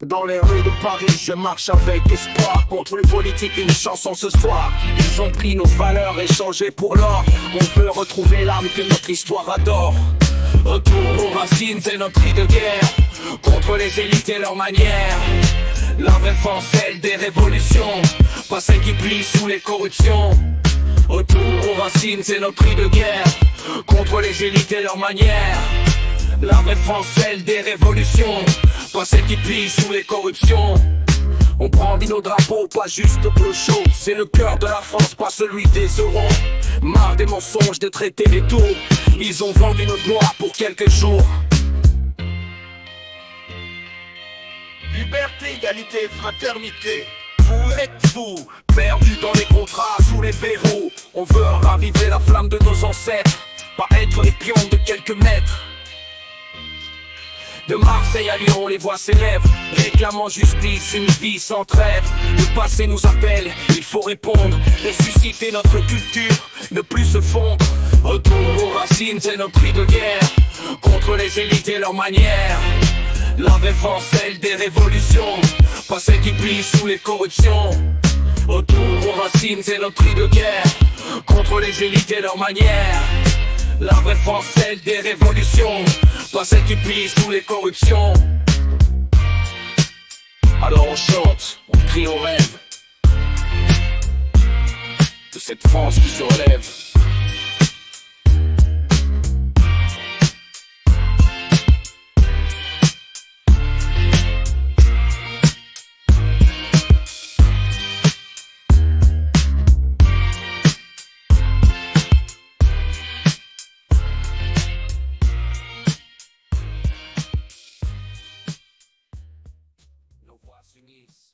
Dans les rues de Paris, je marche avec espoir. Contre les politiques, une chanson ce soir. Ils ont pris nos valeurs et changé pour l'or. On veut retrouver l'âme que notre histoire adore. Retour aux racines, c'est notre cri de guerre. Contre les élites et leurs manières. La vraie France, celle des révolutions, pas celle qui plie sous les corruptions. Retour aux racines, c'est notre cri de guerre. Contre les élites et leurs manières. La vraie France, celle des révolutions, pas celle qui plie sous les corruptions. On brandit nos drapeaux, pas juste le show. C'est le cœur de la France, pas celui des euros. Marre des mensonges, des traités, des tours. Ils ont vendu notre gloire pour quelques jours. Liberté, égalité, fraternité. Vous êtes vous, perdus dans les contrats, sous les verrous. On veut raviver la flamme de nos ancêtres, pas être les pions de quelques maîtres. De Marseille à Lyon, les voix s'élèvent, réclamant justice, une vie sans trêve. Le passé nous appelle, il faut répondre, ressusciter notre culture, ne plus se fondre. Retour aux racines, c'est notre cri de guerre, contre les élites et leurs manières. La vraie France, celle des révolutions, pas celle qui plie sous les corruptions. Retour aux racines, c'est notre cri de guerre, contre les élites et leurs manières. La vraie France, celle des révolutions, pas celle qui plie sous les corruptions. Alors on chante, on crie, on rêve de cette France qui se relève.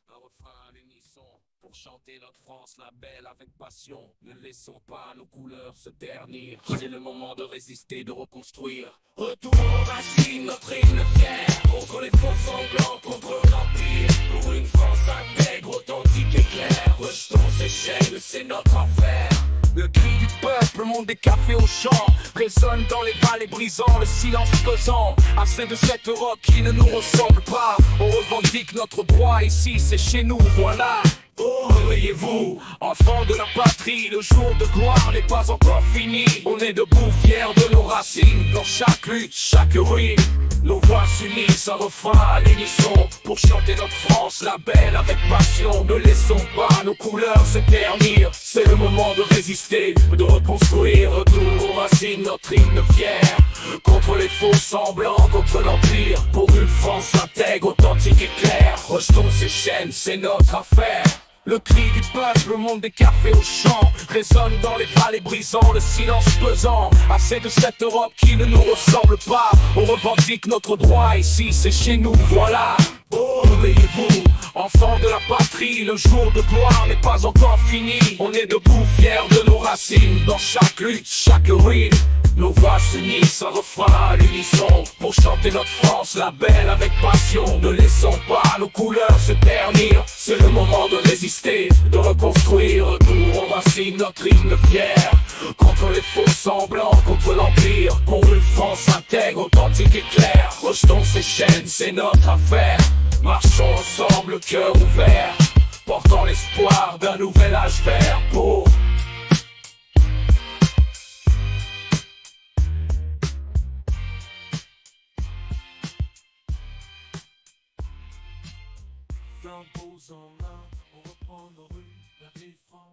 Un refrain à l'unisson pour chanter notre France la belle avec passion. Ne laissons pas nos couleurs se ternir. C'est le moment de résister, de reconstruire. Retour aux racines, notre hymne fier. Contre les faux semblants, contre l'empire. Pour une France intègre, authentique et claire. Rejetons ces chaînes, c'est notre affaire. Le cri du peuple, monde des cafés au champ, résonne dans les vallées brisant le silence pesant. Assez de cette Europe qui ne nous ressemble pas. On revendique notre droit ici, c'est chez nous, voilà. Oh, réveillez-vous, enfants de la patrie, le jour de gloire n'est pas encore fini. On est debout, fiers de nos racines, dans chaque lutte, chaque ruine. Nos voix s'unissent, un refrain à l'unisson, pour chanter notre France, la belle avec passion. Ne laissons pas nos couleurs se ternir, c'est le moment de résister, de reconstruire. Retour aux racines, notre hymne fier, contre les faux semblants, contre l'empire. Pour une France intègre, authentique et claire. Rejetons ces chaînes, c'est notre affaire. Le cri du peuple, le monde des cafés au champ, résonne dans les vallées brisant le silence pesant. Assez de cette Europe qui ne nous ressemble pas. On revendique notre droit ici, c'est chez nous, voilà. Oh, réveillez-vous, enfants de la patrie, le jour de gloire n'est pas encore fini. On est debout, fiers de nos racines, dans chaque lutte, chaque ruine. Nos voix s'unissent, un refrain à l'unisson, pour chanter notre France, la belle avec passion. Ne laissons pas nos couleurs se ternir, c'est le moment de résister, de reconstruire. Retour aux racines, notre hymne fier, contre les faux semblants, contre l'empire. Pour une France intègre, authentique et claire. Rejetons ces chaînes, c'est notre affaire. Marchons ensemble, cœur ouvert, portant l'espoir d'un nouvel âge vert pour flambeaux en main, on reprend nos rues, la vie France.